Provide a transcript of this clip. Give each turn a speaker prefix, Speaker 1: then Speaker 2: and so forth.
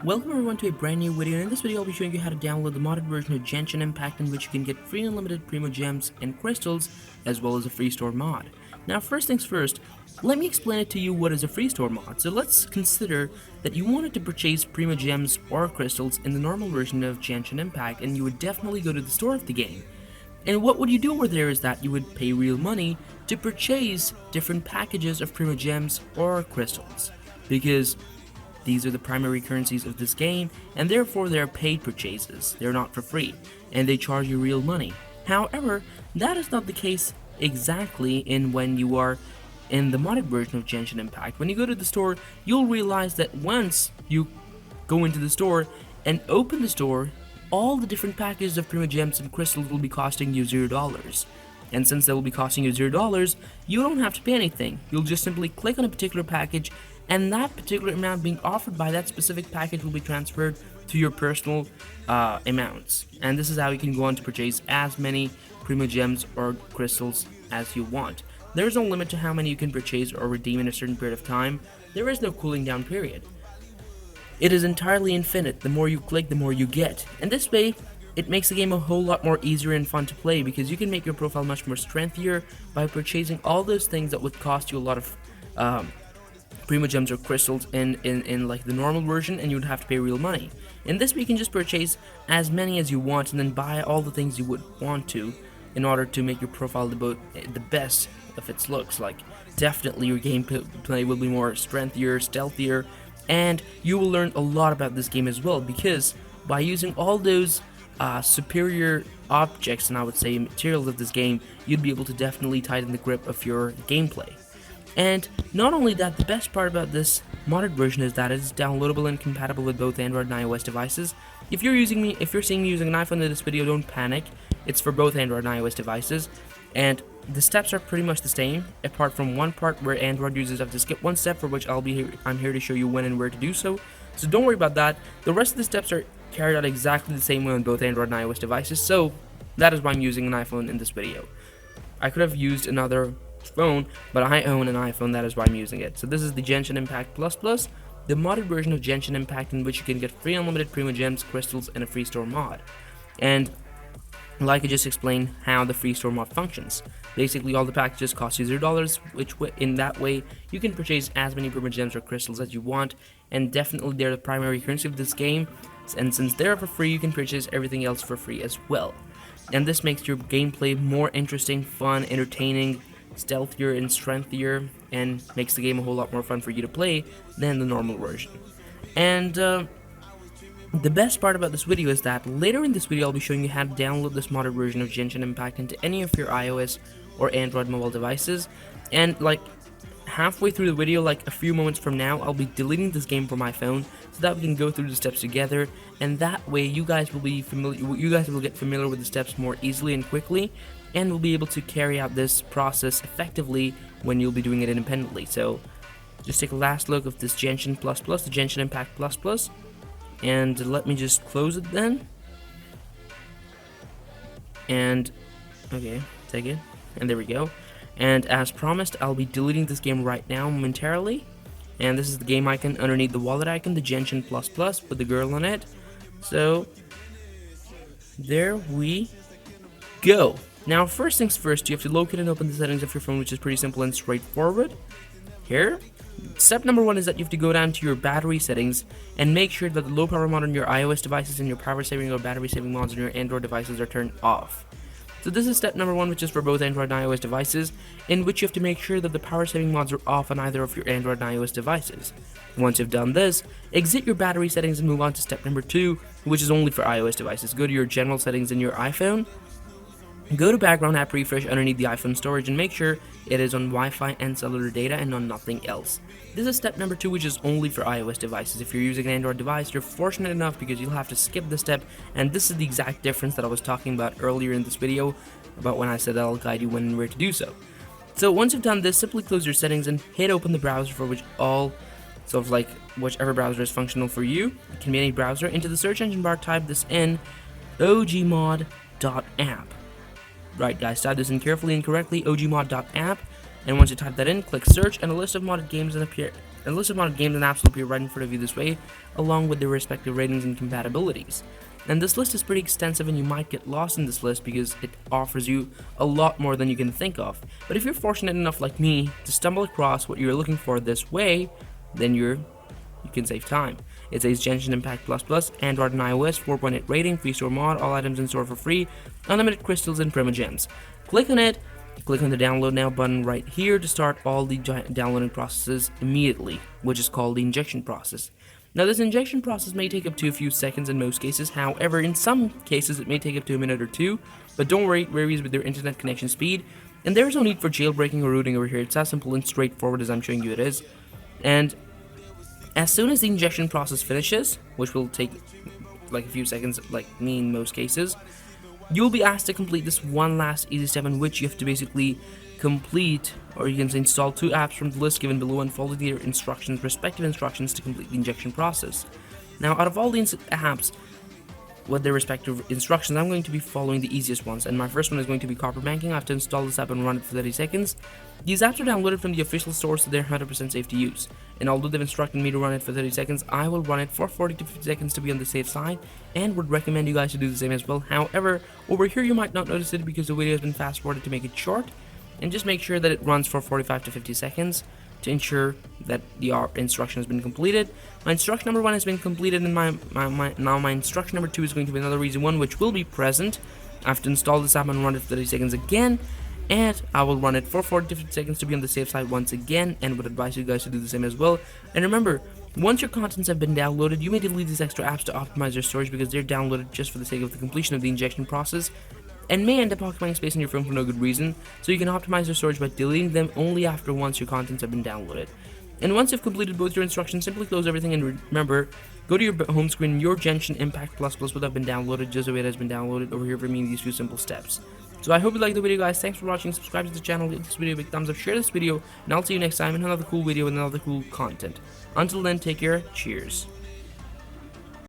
Speaker 1: Welcome everyone to a brand new video, and in this video I'll be showing you how to download the modded version of Genshin Impact, in which you can get free unlimited primo gems and crystals, as well as a free store mod. Now first things first, let me explain it to you what is a free store mod. So let's consider that you wanted to purchase primo gems or crystals in the normal version of Genshin Impact, and you would definitely go to the store of the game. And what would you do over there is that you would pay real money to purchase different packages of primo gems or crystals, because these are the primary currencies of this game, and therefore they are paid purchases. They're not for free, and they charge you real money. However, that is not the case exactly when you are in the modded version of Genshin Impact. When you go to the store, you'll realize that once you go into the store and open the store, all the different packages of primo gems and crystals will be costing you $0. And since they will be costing you $0, you don't have to pay anything. You'll just simply click on a particular package, and that particular amount being offered by that specific package will be transferred to your personal amounts. And this is how you can go on to purchase as many primo gems or crystals as you want. There is no limit to how many you can purchase or redeem in a certain period of time. There is no cooling down period. It is entirely infinite. The more you click, the more you get. And this way, it makes the game a whole lot more easier and fun to play, because you can make your profile much more strengthier by purchasing all those things that would cost you a lot of primo gems or crystals in like the normal version, and you would have to pay real money. In this way, you can just purchase as many as you want and then buy all the things you would want to in order to make your profile the best of its looks. Like, definitely your gameplay will be more strengthier, stealthier, and you will learn a lot about this game as well, because by using all those superior objects and I would say materials of this game, you'd be able to definitely tighten the grip of your gameplay. And not only that, the best part about this modded version is that it is downloadable and compatible with both Android and iOS devices. If you're seeing me using an iPhone in this video, don't panic. It's for both Android and iOS devices, and the steps are pretty much the same, apart from one part where Android users have to skip one step, for which I'm here to show you when and where to do so. So don't worry about that. The rest of the steps are carried out exactly the same way on both Android and iOS devices, so that is why I'm using an iPhone in this video. I could have used another phone, but I own an iPhone, that is why I'm using it. So this is the Genshin Impact Plus Plus, the modded version of Genshin Impact, in which you can get free unlimited primo gems, crystals, and a free store mod. And like I just explained how the free store mod functions. Basically, all the packages cost you $0, which in that way you can purchase as many primo gems or crystals as you want, and definitely they're the primary currency of this game, and since they're for free, you can purchase everything else for free as well. And this makes your gameplay more interesting, fun, entertaining, stealthier, and strengthier, and makes the game a whole lot more fun for you to play than the normal version. And the best part about this video is that later in this video I'll be showing you how to download this modded version of Genshin Impact into any of your iOS or Android mobile devices. And like halfway through the video, like a few moments from now, I'll be deleting this game from my phone so that we can go through the steps together, and that way you guys will get familiar with the steps more easily and quickly, and will be able to carry out this process effectively when you'll be doing it independently. So just take a last look of this Genshin Plus Plus, the Genshin Impact Plus Plus, and let me just close it then. And okay, take it, and there we go. And as promised, I'll be deleting this game right now momentarily. And this is the game icon underneath the wallet icon, the Genshin Plus Plus with the girl on it. So there we go. Now first things first, you have to locate and open the settings of your phone, which is pretty simple and straightforward. Here, step number one is that you have to go down to your battery settings and make sure that the low power mod on your iOS devices and your power saving or battery saving mods on your Android devices are turned off. So this is step number one, which is for both Android and iOS devices, in which you have to make sure that the power saving mods are off on either of your Android and iOS devices. Once you've done this, exit your battery settings and move on to step number two, which is only for iOS devices. Go to your general settings in your iPhone, go to background app refresh underneath the iPhone storage, and make sure it is on Wi-Fi and cellular data and on nothing else. This is step number two, which is only for iOS devices. If you're using an Android device, you're fortunate enough because you'll have to skip this step, and this is the exact difference that I was talking about earlier in this video, about when I said that I'll guide you when and where to do so. So once you've done this, simply close your settings and hit open the browser for whichever browser is functional for you. It can be any browser. Into the search engine bar, type this in, ogmod.app. Right guys, type this in carefully and correctly, ogmod.app, and once you type that in, click search, and a list of modded games and a list of modded games and apps will appear right in front of you this way, along with their respective ratings and compatibilities. And this list is pretty extensive, and you might get lost in this list because it offers you a lot more than you can think of. But if you're fortunate enough, like me, to stumble across what you're looking for this way, then you can save time. It says Genshin Impact Plus Plus, Android and iOS, 4.8 rating, free store mod, all items in store for free, unlimited crystals and primogems. Click on it, click on the download now button right here to start all the downloading processes immediately, which is called the injection process. Now, this injection process may take up to a few seconds in most cases. However, in some cases it may take up to a minute or two, but don't worry, it varies with your internet connection speed, and there's no need for jailbreaking or rooting over here. It's as simple and straightforward as I'm showing you it is. And as soon as the injection process finishes, which will take like a few seconds, like me in most cases, you'll be asked to complete this one last easy step, in which you have to basically complete, or you can say install 2 apps from the list given below and follow their respective instructions to complete the injection process. Now, out of all these apps with their respective instructions, I'm going to be following the easiest ones, and my first one is going to be Copper Banking. I have to install this app and run it for 30 seconds. These apps are downloaded from the official store, so they're 100% safe to use. And although they've instructed me to run it for 30 seconds, I will run it for 40 to 50 seconds to be on the safe side, and would recommend you guys to do the same as well. However, over here you might not notice it because the video has been fast forwarded to make it short, and just make sure that it runs for 45 to 50 seconds to ensure that the instruction has been completed. My instruction number 1 has been completed, and now my instruction number 2 is going to be another easy one, which will be present. I have to install this app and run it for 30 seconds again, and I will run it for 40 to 50 seconds to be on the safe side once again, and would advise you guys to do the same as well. And remember, once your contents have been downloaded, you may delete these extra apps to optimize your storage because they're downloaded just for the sake of the completion of the injection process, and may end up occupying space in your phone for no good reason, so you can optimize your storage by deleting them only once your contents have been downloaded. And once you've completed both your instructions, simply close everything, and remember, go to your home screen, your Genshin Impact Plus Plus would have been downloaded just the way it has been downloaded over here for me in these few simple steps. So I hope you liked the video, guys. Thanks for watching. Subscribe to the channel, give this video a big thumbs up, share this video, and I'll see you next time in another cool video with another cool content. Until then, take care, cheers.